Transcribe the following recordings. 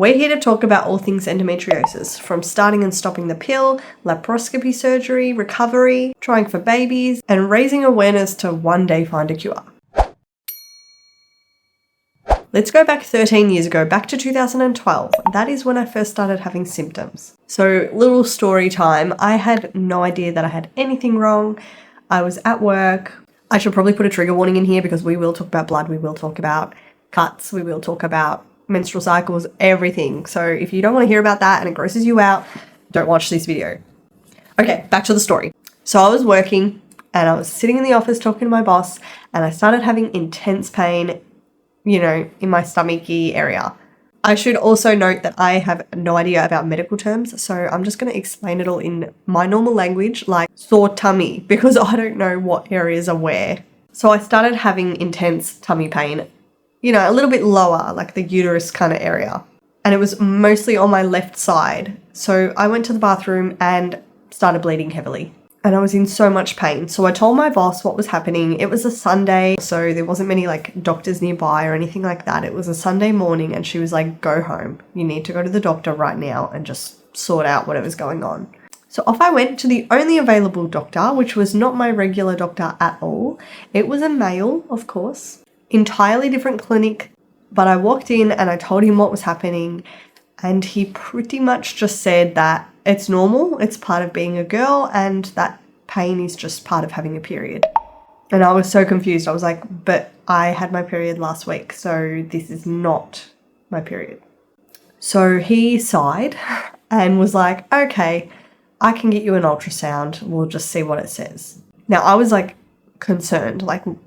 We're here to talk about all things endometriosis, from starting and stopping the pill, laparoscopy surgery, recovery, trying for babies, and raising awareness to one day find a cure. Let's go back 13 years ago, back to 2012. That is when I first started having symptoms. So, little story time. I had no idea that I had anything wrong. I was at work. I should probably put a trigger warning in here because we will talk about blood, we will talk about cuts, we will talk about menstrual cycles, everything. So if you don't want to hear about that and it grosses you out, don't watch this video. Okay, back to the story. So I was working and I was sitting in the office talking to my boss and I started having intense pain, in my stomachy area. I should also note that I have no idea about medical terms, so I'm just going to explain it all in my normal language, like sore tummy, because I don't know what areas are where. So I started having intense tummy pain, a little bit lower, like the uterus kind of area. And it was mostly on my left side. So I went to the bathroom and started bleeding heavily. And I was in so much pain. So I told my boss what was happening. It was a Sunday, so there wasn't many doctors nearby or anything like that. It was a Sunday morning and she was like, go home. You need to go to the doctor right now and just sort out whatever's going on. So off I went to the only available doctor, which was not my regular doctor at all. It was a male, of course, entirely different clinic. But I walked in and I told him what was happening. And he pretty much just said that it's normal, it's part of being a girl, and that pain is just part of having a period. And I was so confused. I was like, but I had my period last week, so this is not my period. So he sighed and was like, okay, I can get you an ultrasound. We'll just see what it says. Now, I was concerned,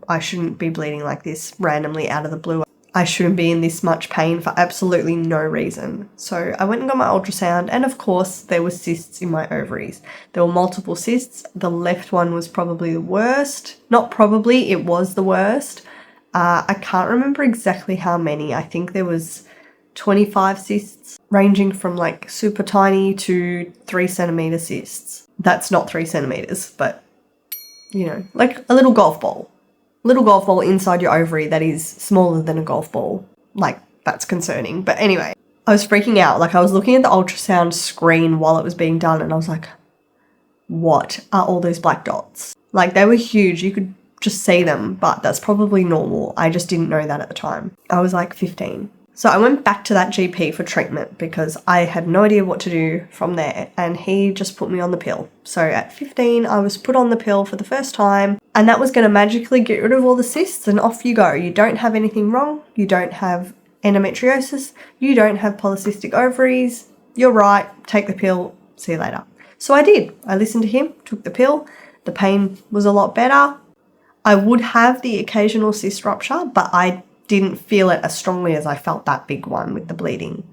I shouldn't be bleeding like this randomly out of the blue. I shouldn't be in this much pain for absolutely no reason. So I went and got my ultrasound, and of course there were cysts in my ovaries. There were multiple cysts. The left one was probably the worst. Not probably, it was the worst. I can't remember exactly how many. I think there was 25 cysts, ranging from super tiny to 3 centimeter cysts. That's not 3 centimeters, but like a little golf ball. Little golf ball inside your ovary that is smaller than a golf ball. That's concerning. But anyway, I was freaking out. I was looking at the ultrasound screen while it was being done and I was like, what are all those black dots? They were huge. You could just see them, but that's probably normal. I just didn't know that at the time. I was 15. So I went back to that GP for treatment because I had no idea what to do from there, and he just put me on the pill. So at 15, I was put on the pill for the first time, and that was going to magically get rid of all the cysts and off you go. You don't have anything wrong. You don't have endometriosis. You don't have polycystic ovaries. You're right. Take the pill. See you later. So I did. I listened to him, took the pill. The pain was a lot better. I would have the occasional cyst rupture, but I didn't feel it as strongly as I felt that big one with the bleeding.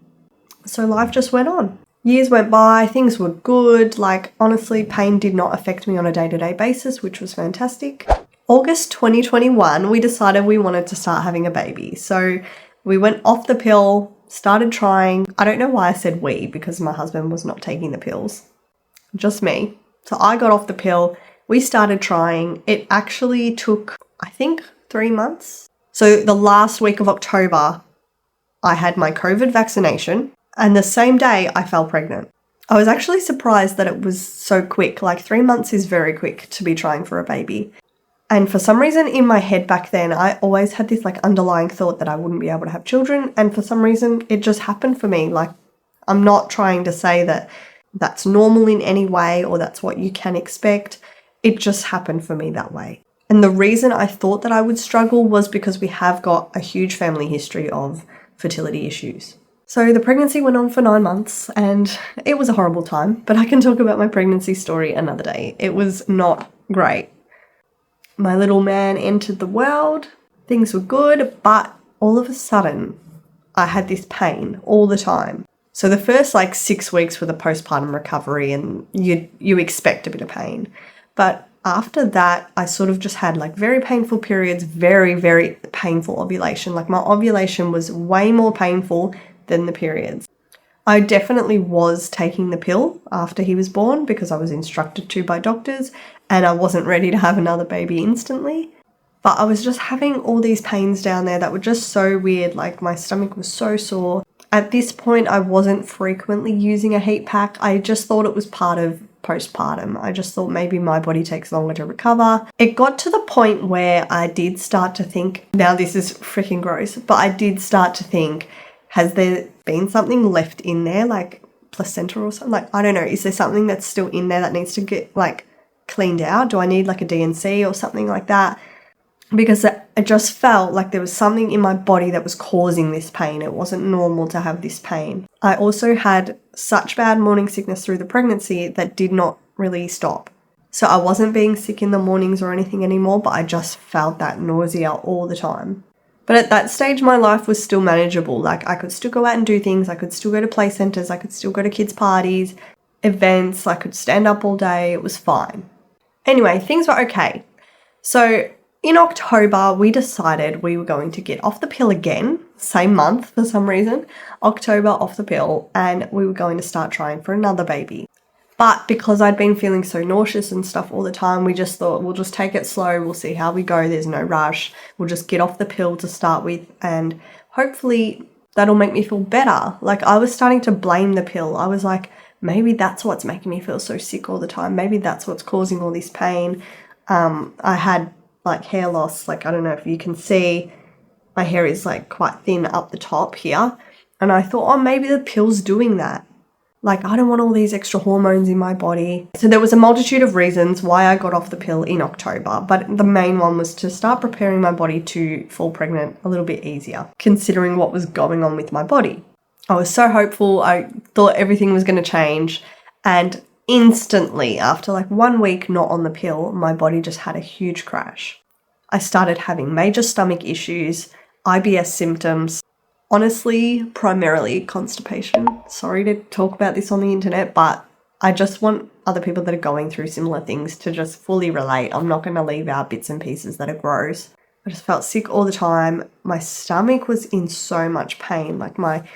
So life just went on. Years went by, things were good. Honestly, pain did not affect me on a day-to-day basis, which was fantastic. August 2021, we decided we wanted to start having a baby. So we went off the pill, started trying. I don't know why I said we, because my husband was not taking the pills. Just me. So I got off the pill. We started trying. It actually took, I think, 3 months. So the last week of October, I had my COVID vaccination, and the same day I fell pregnant. I was actually surprised that it was so quick. 3 months is very quick to be trying for a baby. And for some reason in my head back then, I always had this underlying thought that I wouldn't be able to have children. And for some reason, it just happened for me. I'm not trying to say that that's normal in any way or that's what you can expect. It just happened for me that way. And the reason I thought that I would struggle was because we have got a huge family history of fertility issues. So the pregnancy went on for 9 months and it was a horrible time, but I can talk about my pregnancy story another day. It was not great. My little man entered the world. Things were good, but all of a sudden I had this pain all the time. So the first 6 weeks were the postpartum recovery and you expect a bit of pain. But after that, I sort of just had very painful periods, very, very painful ovulation. My ovulation was way more painful than the periods. I definitely was taking the pill after he was born because I was instructed to by doctors and I wasn't ready to have another baby instantly. But I was just having all these pains down there that were just so weird. Like my stomach was so sore. At this point, I wasn't frequently using a heat pack. I just thought it was part of postpartum. I just thought maybe my body takes longer to recover. It got to the point where I did start to think, now this is freaking gross, but I did start to think, has there been something left in there, like placenta or something? Like, I don't know, is there something that's still in there that needs to get like cleaned out? Do I need like a D&C or something like that? Because I just felt like there was something in my body that was causing this pain. It wasn't normal to have this pain. I also had such bad morning sickness through the pregnancy that did not really stop. So I wasn't being sick in the mornings or anything anymore, but I just felt that nausea all the time. But at that stage, my life was still manageable. Like I could still go out and do things. I could still go to play centers. I could still go to kids' parties, events. I could stand up all day. It was fine. Anyway, things were okay. So in October, we decided we were going to get off the pill again, same month for some reason, October off the pill, and we were going to start trying for another baby. But because I'd been feeling so nauseous and stuff all the time, we just thought we'll just take it slow, we'll see how we go, there's no rush, we'll just get off the pill to start with, and hopefully that'll make me feel better. Like I was starting to blame the pill. I was like, maybe that's what's making me feel so sick all the time. Maybe that's what's causing all this pain. I had like hair loss, like I don't know if you can see, my hair is like quite thin up the top here, and I thought, oh, maybe the pill's doing that. Like I don't want all these extra hormones in my body. So there was a multitude of reasons why I got off the pill in October, but the main one was to start preparing my body to fall pregnant a little bit easier, considering what was going on with my body. I was so hopeful. I thought everything was going to change, and instantly, after like 1 week not on the pill, my body just had a huge crash. I started having major stomach issues, IBS symptoms, honestly, primarily constipation. Sorry to talk about this on the internet, but I just want other people that are going through similar things to just fully relate. I'm not going to leave out bits and pieces that are gross. I just felt sick all the time. My stomach was in so much pain, like my,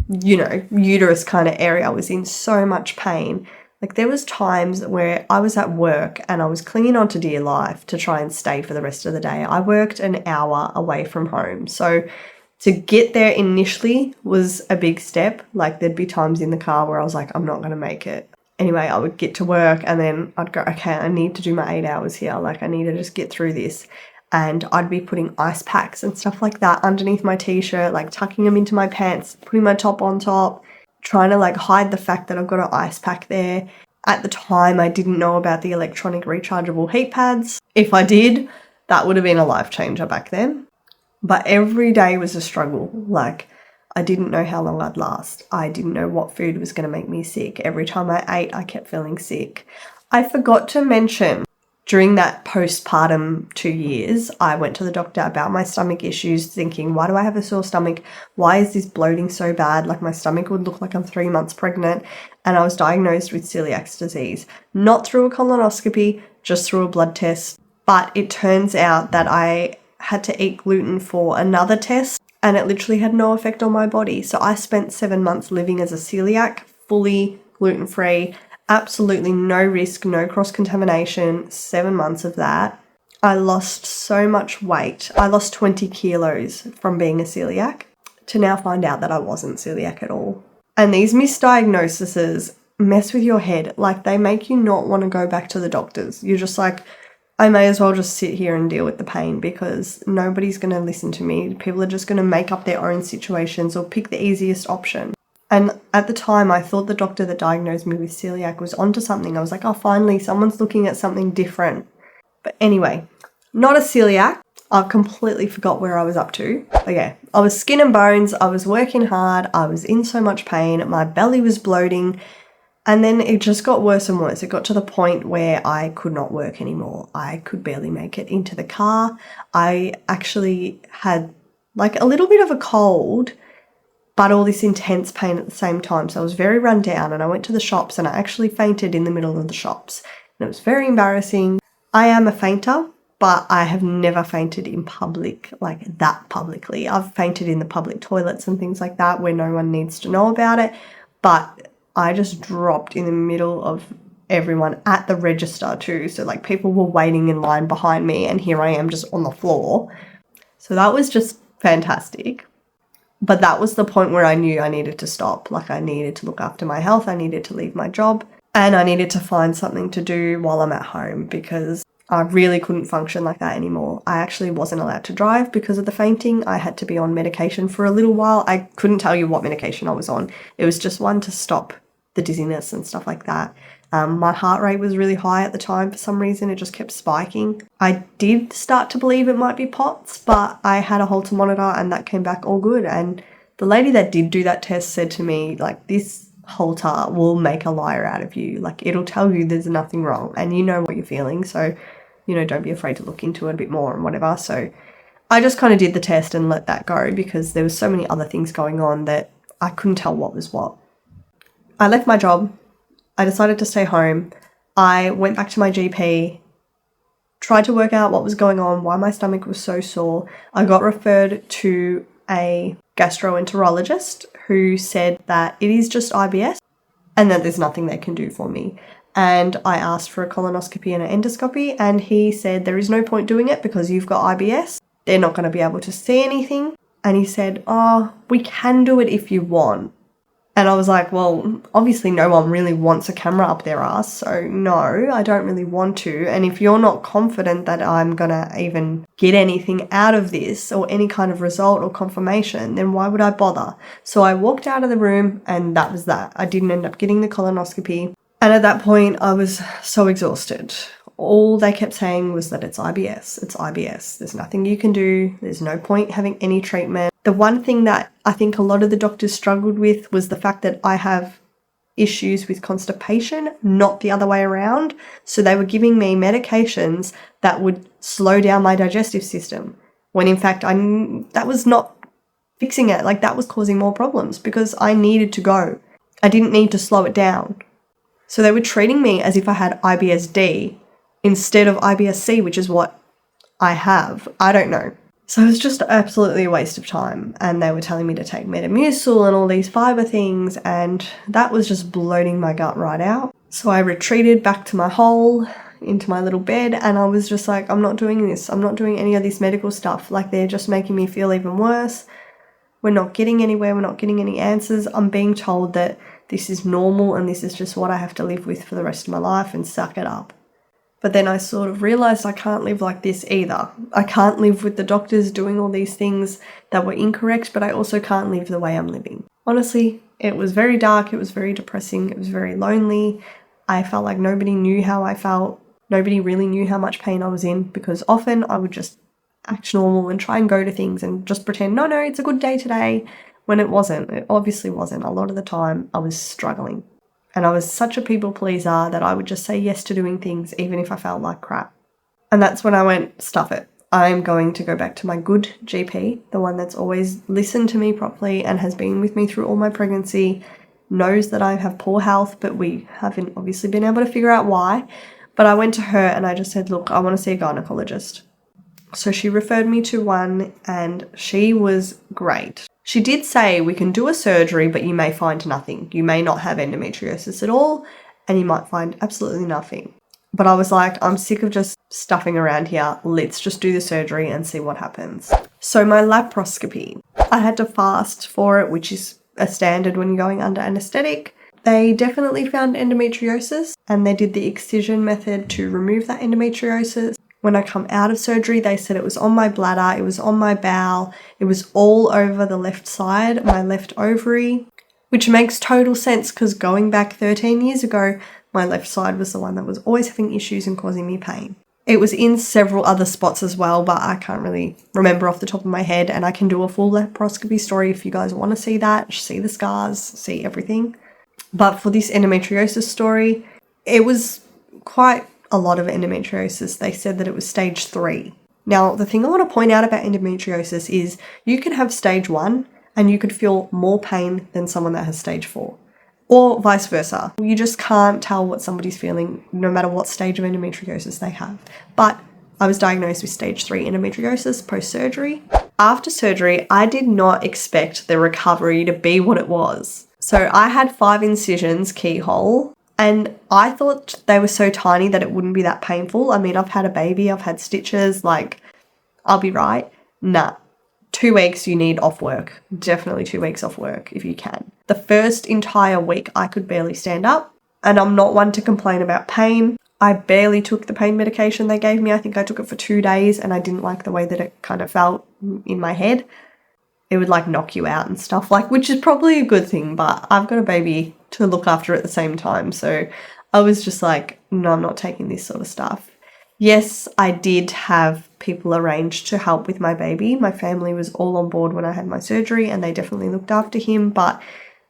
uterus kind of area was in so much pain. Like there was times where I was at work and I was clinging on to dear life to try and stay for the rest of the day. I worked an hour away from home. So to get there initially was a big step. Like there'd be times in the car where I was like, I'm not going to make it. Anyway, I would get to work and then I'd go, okay, I need to do my 8 hours here. Like I need to just get through this. And I'd be putting ice packs and stuff like that underneath my t-shirt, like tucking them into my pants, putting my top on top, trying to like hide the fact that I've got an ice pack there. At the time, I didn't know about the electronic rechargeable heat pads. If I did, that would have been a life changer back then. But every day was a struggle. Like I didn't know how long I'd last. I didn't know what food was going to make me sick. Every time I ate, I kept feeling sick. I forgot to mention, during that postpartum 2 years, I went to the doctor about my stomach issues, thinking, why do I have a sore stomach? Why is this bloating so bad? Like my stomach would look like I'm 3 months pregnant. And I was diagnosed with celiac disease, not through a colonoscopy, just through a blood test. But it turns out that I had to eat gluten for another test, and it literally had no effect on my body. So I spent 7 months living as a celiac, fully gluten-free, absolutely no risk, no cross-contamination, 7 months of that. I lost so much weight. I lost 20 kilos from being a celiac to now find out that I wasn't celiac at all. And these misdiagnoses mess with your head. Like they make you not want to go back to the doctors. You're just like, I may as well just sit here and deal with the pain because nobody's going to listen to me. People are just going to make up their own situations or pick the easiest option. And at the time, I thought the doctor that diagnosed me with celiac was onto something. I was like, oh, finally, someone's looking at something different. But anyway, not a celiac. I completely forgot where I was up to. But yeah, I was skin and bones. I was working hard. I was in so much pain. My belly was bloating. And then it just got worse and worse. It got to the point where I could not work anymore. I could barely make it into the car. I actually had like a little bit of a cold, but all this intense pain at the same time. So I was very run down, and I went to the shops and I actually fainted in the middle of the shops. And it was very embarrassing. I am a fainter, but I have never fainted in public, like that publicly. I've fainted in the public toilets and things like that where no one needs to know about it. But I just dropped in the middle of everyone at the register too. So like people were waiting in line behind me and here I am just on the floor. So that was just fantastic. But that was the point where I knew I needed to stop. Like I needed to look after my health. I needed to leave my job and I needed to find something to do while I'm at home because I really couldn't function like that anymore. I actually wasn't allowed to drive because of the fainting. I had to be on medication for a little while. I couldn't tell you what medication I was on. It was just one to stop the dizziness and stuff like that. My heart rate was really high at the time for some reason. It just kept spiking. I did start to believe it might be POTS, but I had a Holter monitor and that came back all good. And the lady that did do that test said to me, like, this Holter will make a liar out of you. Like, it'll tell you there's nothing wrong and you know what you're feeling. So, you know, don't be afraid to look into it a bit more and whatever. So I just kind of did the test and let that go because there was so many other things going on that I couldn't tell what was what. I left my job. I decided to stay home. I went back to my GP, tried to work out what was going on, why my stomach was so sore. I got referred to a gastroenterologist who said that it is just IBS and that there's nothing they can do for me. And I asked for a colonoscopy and an endoscopy and he said there is no point doing it because you've got IBS. They're not going to be able to see anything. And he said, oh, we can do it if you want. And I was like, well, obviously no one really wants a camera up their ass, so no, I don't really want to. And if you're not confident that I'm going to even get anything out of this or any kind of result or confirmation, then why would I bother? So I walked out of the room and that was that. I didn't end up getting the colonoscopy. And at that point, I was so exhausted. All they kept saying was that it's IBS. It's IBS. There's nothing you can do. There's no point having any treatment. The one thing that I think a lot of the doctors struggled with was the fact that I have issues with constipation, not the other way around. So they were giving me medications that would slow down my digestive system, when in fact that was not fixing it. Like that was causing more problems because I needed to go. I didn't need to slow it down. So they were treating me as if I had IBS-D instead of IBS-C, which is what I have. I don't know. So it was just absolutely a waste of time. And they were telling me to take Metamucil and all these fiber things, and that was just bloating my gut right out. So I retreated back to my hole, into my little bed, and I was just like, I'm not doing this. I'm not doing any of this medical stuff. Like, they're just making me feel even worse. We're not getting anywhere. We're not getting any answers. I'm being told that this is normal and this is just what I have to live with for the rest of my life and suck it up. But then I sort of realized I can't live like this either. I can't live with the doctors doing all these things that were incorrect, but I also can't live the way I'm living. Honestly, it was very dark. It was very depressing. It was very lonely. I felt like nobody knew how I felt. Nobody really knew how much pain I was in because often I would just act normal and try and go to things and just pretend, no, it's a good day today, when it wasn't. It obviously wasn't. A lot of the time I was struggling. And I was such a people pleaser that I would just say yes to doing things even if I felt like crap. And that's when I went, stuff it. I'm going to go back to my good GP, the one that's always listened to me properly and has been with me through all my pregnancy, knows that I have poor health, but we haven't obviously been able to figure out why. But I went to her and I just said, look, I want to see a gynaecologist. So she referred me to one and she was great. She did say we can do a surgery, but you may find nothing. You may not have endometriosis at all, and you might find absolutely nothing. But I was like, I'm sick of just stuffing around here. Let's just do the surgery and see what happens. So my laparoscopy, I had to fast for it, which is a standard when you're going under anesthetic. They definitely found endometriosis, and they did the excision method to remove that endometriosis. When I come out of surgery, they said it was on my bladder, it was on my bowel, it was all over the left side, my left ovary, which makes total sense because going back 13 years ago, my left side was the one that was always having issues and causing me pain. It was in several other spots as well, but I can't really remember off the top of my head, and I can do a full laparoscopy story if you guys want to see that, see the scars, see everything. But for this endometriosis story, it was quite a lot of endometriosis. They said that it was stage 3. Now, the thing I want to point out about endometriosis is you can have stage 1 and you could feel more pain than someone that has stage 4, or vice versa. You just can't tell what somebody's feeling no matter what stage of endometriosis they have. But I was diagnosed with stage 3 endometriosis post-surgery. After surgery, I did not expect the recovery to be what it was. So I had 5 incisions, keyhole, And I thought they were so tiny that it wouldn't be that painful. I mean, I've had a baby, I've had stitches, like, I'll be right. Nah. 2 weeks you need off work. Definitely 2 weeks off work if you can. The first entire week I could barely stand up, and I'm not one to complain about pain. I barely took the pain medication they gave me. I think I took it for 2 days and I didn't like the way that it kind of felt in my head. It would like knock you out and stuff, like, which is probably a good thing, but I've got a baby to look after at the same time. So I was just like, no, I'm not taking this sort of stuff. Yes, I did have people arranged to help with my baby. My family was all on board when I had my surgery and they definitely looked after him, but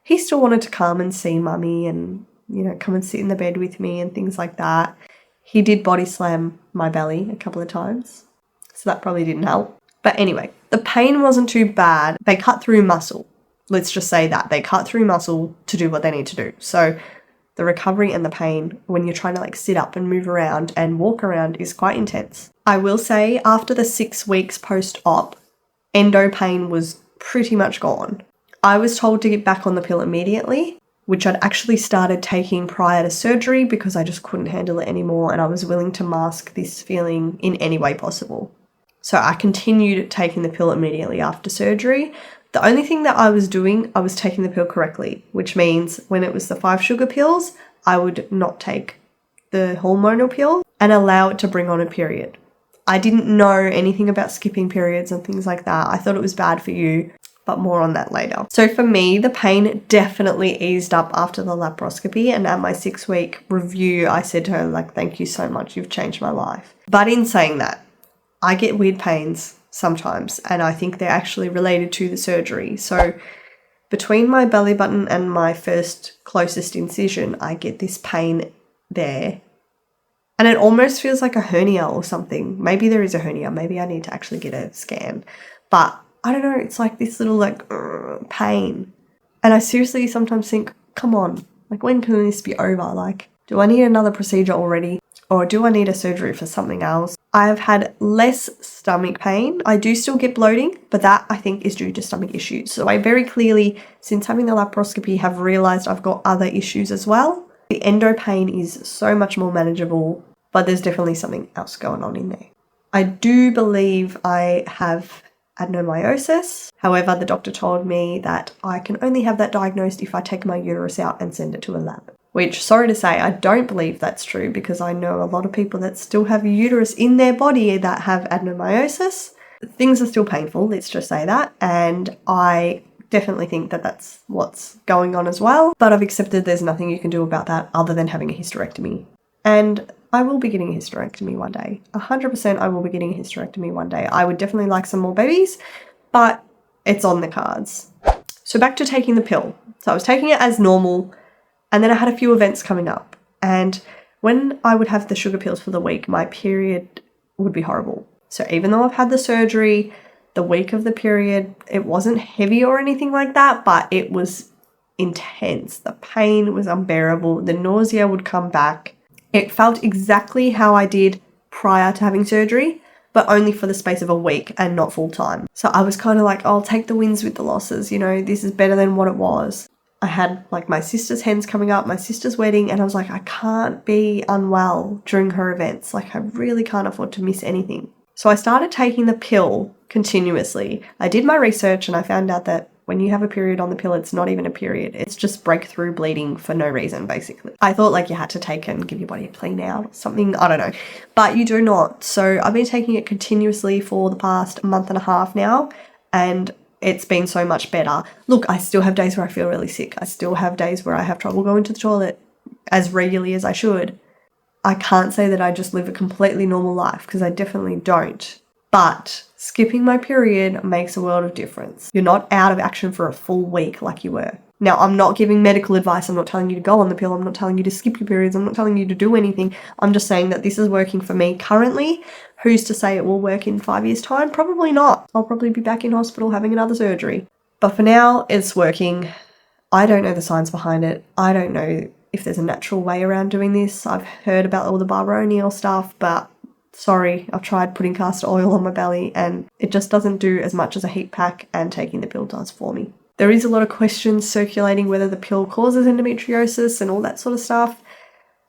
he still wanted to come and see mummy and, you know, come and sit in the bed with me and things like that. He did body slam my belly a couple of times, so that probably didn't help. But anyway, the pain wasn't too bad. They cut through muscle. Let's just say that. They cut through muscle to do what they need to do. So the recovery and the pain when you're trying to like sit up and move around and walk around is quite intense. I will say after the 6 weeks post-op, endo pain was pretty much gone. I was told to get back on the pill immediately, which I'd actually started taking prior to surgery because I just couldn't handle it anymore and I was willing to mask this feeling in any way possible. So I continued taking the pill immediately after surgery. The only thing that I was doing, I was taking the pill correctly, which means when it was the 5 sugar pills, I would not take the hormonal pill and allow it to bring on a period. I didn't know anything about skipping periods and things like that. I thought it was bad for you, but more on that later. So for me, the pain definitely eased up after the laparoscopy, and at my 6-week review, I said to her, like, thank you so much, you've changed my life. But in saying that, I get weird pains sometimes, and I think they're actually related to the surgery. So between my belly button and my first closest incision, I get this pain there. And it almost feels like a hernia or something. Maybe there is a hernia. Maybe I need to actually get a scan. But I don't know. It's like this little like pain. And I seriously sometimes think, come on, like when can this be over? Like, do I need another procedure already? Or do I need a surgery for something else? I have had less stomach pain. I do still get bloating, but that I think is due to stomach issues. So I very clearly, since having the laparoscopy, have realized I've got other issues as well. The endo pain is so much more manageable, but there's definitely something else going on in there. I do believe I have adenomyosis. However, the doctor told me that I can only have that diagnosed if I take my uterus out and send it to a lab. Which, sorry to say, I don't believe that's true because I know a lot of people that still have a uterus in their body that have adenomyosis. Things are still painful, let's just say that, and I definitely think that that's what's going on as well, but I've accepted there's nothing you can do about that other than having a hysterectomy. And I will be getting a hysterectomy one day. 100% I will be getting a hysterectomy one day. I would definitely like some more babies, but it's on the cards. So back to taking the pill. So I was taking it as normal, and then I had a few events coming up. And when I would have the sugar pills for the week, my period would be horrible. So even though I've had the surgery, the week of the period, it wasn't heavy or anything like that, but it was intense. The pain was unbearable. The nausea would come back. It felt exactly how I did prior to having surgery, but only for the space of a week and not full time. So I was kind of like, I'll take the wins with the losses. You know, this is better than what it was. I had like my sister's hens coming up, my sister's wedding, and I was like, I can't be unwell during her events. Like, I really can't afford to miss anything. So I started taking the pill continuously. I did my research and I found out that when you have a period on the pill, it's not even a period. It's just breakthrough bleeding for no reason, basically. I thought like you had to take it and give your body a clean out or something. I don't know. But you do not. So I've been taking it continuously for the past month and a half now, and it's been so much better. Look, I still have days where I feel really sick. I still have days where I have trouble going to the toilet as regularly as I should. I can't say that I just live a completely normal life because I definitely don't. But skipping my period makes a world of difference. You're not out of action for a full week like you were. Now, I'm not giving medical advice. I'm not telling you to go on the pill. I'm not telling you to skip your periods. I'm not telling you to do anything. I'm just saying that this is working for me currently. Who's to say it will work in 5 years' time? Probably not. I'll probably be back in hospital having another surgery. But for now, it's working. I don't know the science behind it. I don't know if there's a natural way around doing this. I've heard about all the baronial stuff, but sorry, I've tried putting castor oil on my belly and it just doesn't do as much as a heat pack and taking the pill does for me. There is a lot of questions circulating whether the pill causes endometriosis and all that sort of stuff.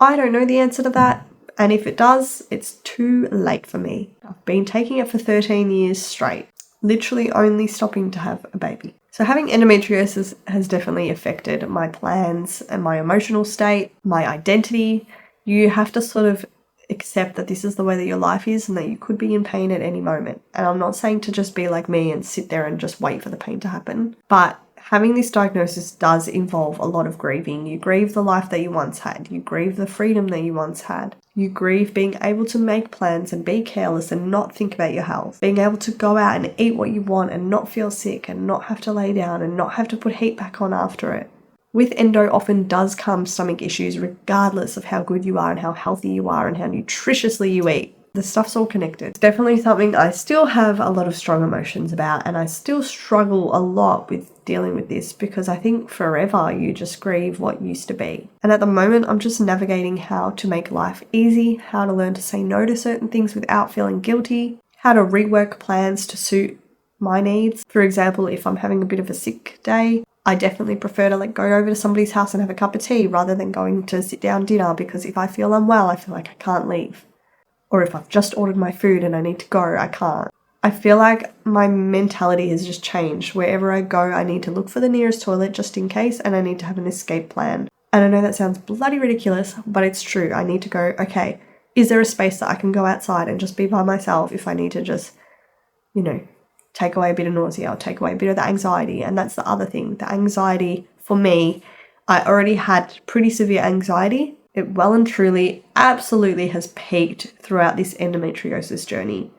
I don't know the answer to that, and if it does, it's too late for me. I've been taking it for 13 years straight, literally only stopping to have a baby. So having endometriosis has definitely affected my plans and my emotional state, my identity. You have to sort of accept that this is the way that your life is and that you could be in pain at any moment. And I'm not saying to just be like me and sit there and just wait for the pain to happen, but having this diagnosis does involve a lot of grieving. You grieve the life that you once had. You grieve the freedom that you once had. You grieve being able to make plans and be careless and not think about your health. Being able to go out and eat what you want and not feel sick and not have to lay down and not have to put heat back on after it. With endo often does come stomach issues regardless of how good you are and how healthy you are and how nutritiously you eat. The stuff's all connected. It's definitely something I still have a lot of strong emotions about, and I still struggle a lot with dealing with this because I think forever you just grieve what used to be. And at the moment I'm just navigating how to make life easy, how to learn to say no to certain things without feeling guilty, how to rework plans to suit my needs. For example, if I'm having a bit of a sick day, I definitely prefer to go over to somebody's house and have a cup of tea rather than going to sit down dinner, because if I feel unwell, I feel like I can't leave. Or if I've just ordered my food and I need to go, I can't. I feel like my mentality has just changed. Wherever I go, I need to look for the nearest toilet just in case, and I need to have an escape plan. And I know that sounds bloody ridiculous, but it's true. I need to go, okay, is there a space that I can go outside and just be by myself if I need to just, take away a bit of nausea or take away a bit of the anxiety? And that's the other thing. The anxiety, for me, I already had pretty severe anxiety. It well and truly absolutely has peaked throughout this endometriosis journey.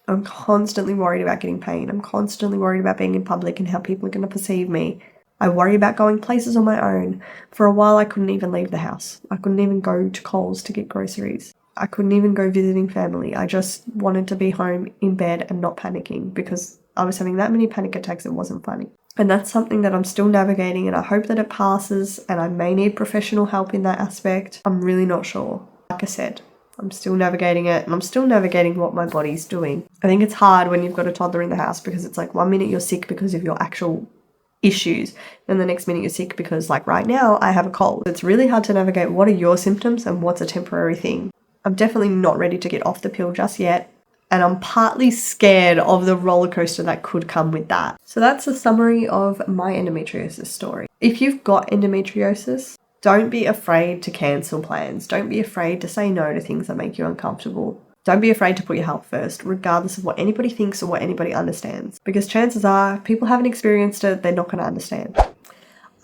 I'm constantly worried about getting pain. I'm constantly worried about being in public and how people are going to perceive me. I worry about going places on my own. For a while, I couldn't even leave the house. I couldn't even go to Coles to get groceries. I couldn't even go visiting family. I just wanted to be home in bed and not panicking because I was having that many panic attacks. It wasn't funny. And that's something that I'm still navigating, and I hope that it passes, and I may need professional help in that aspect. I'm really not sure. Like I said, I'm still navigating it, and I'm still navigating what my body's doing. I think it's hard when you've got a toddler in the house because it's like 1 minute you're sick because of your actual issues, then the next minute you're sick because, like right now, I have a cold. It's really hard to navigate what are your symptoms and what's a temporary thing. I'm definitely not ready to get off the pill just yet, and I'm partly scared of the roller coaster that could come with that. So that's a summary of my endometriosis story. If you've got endometriosis, don't be afraid to cancel plans. Don't be afraid to say no to things that make you uncomfortable. Don't be afraid to put your health first, regardless of what anybody thinks or what anybody understands. Because chances are, if people haven't experienced it, they're not going to understand.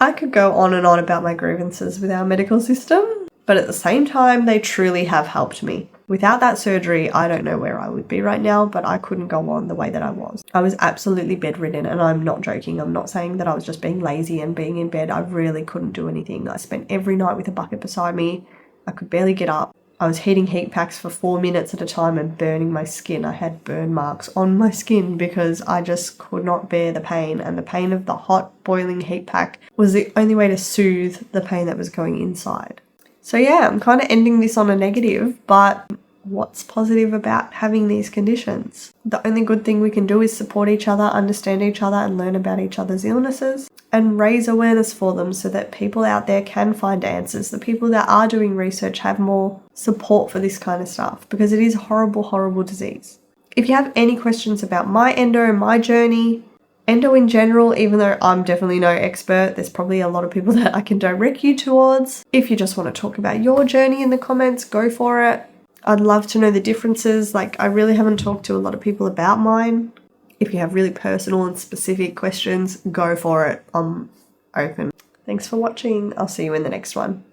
I could go on and on about my grievances with our medical system, but at the same time, they truly have helped me. Without that surgery, I don't know where I would be right now, but I couldn't go on the way that I was. I was absolutely bedridden, and I'm not joking. I'm not saying that I was just being lazy and being in bed. I really couldn't do anything. I spent every night with a bucket beside me. I could barely get up. I was heating heat packs for 4 minutes at a time and burning my skin. I had burn marks on my skin because I just could not bear the pain, and the pain of the hot boiling heat pack was the only way to soothe the pain that was going inside. So yeah, I'm kind of ending this on a negative, but what's positive about having these conditions? The only good thing we can do is support each other, understand each other, and learn about each other's illnesses and raise awareness for them so that people out there can find answers. The people that are doing research have more support for this kind of stuff because it is a horrible, horrible disease. If you have any questions about my endo and my journey, endo in general, even though I'm definitely no expert, there's probably a lot of people that I can direct you towards. If you just want to talk about your journey in the comments, go for it. I'd love to know the differences. I really haven't talked to a lot of people about mine. If you have really personal and specific questions, go for it. I'm open. Thanks for watching. I'll see you in the next one.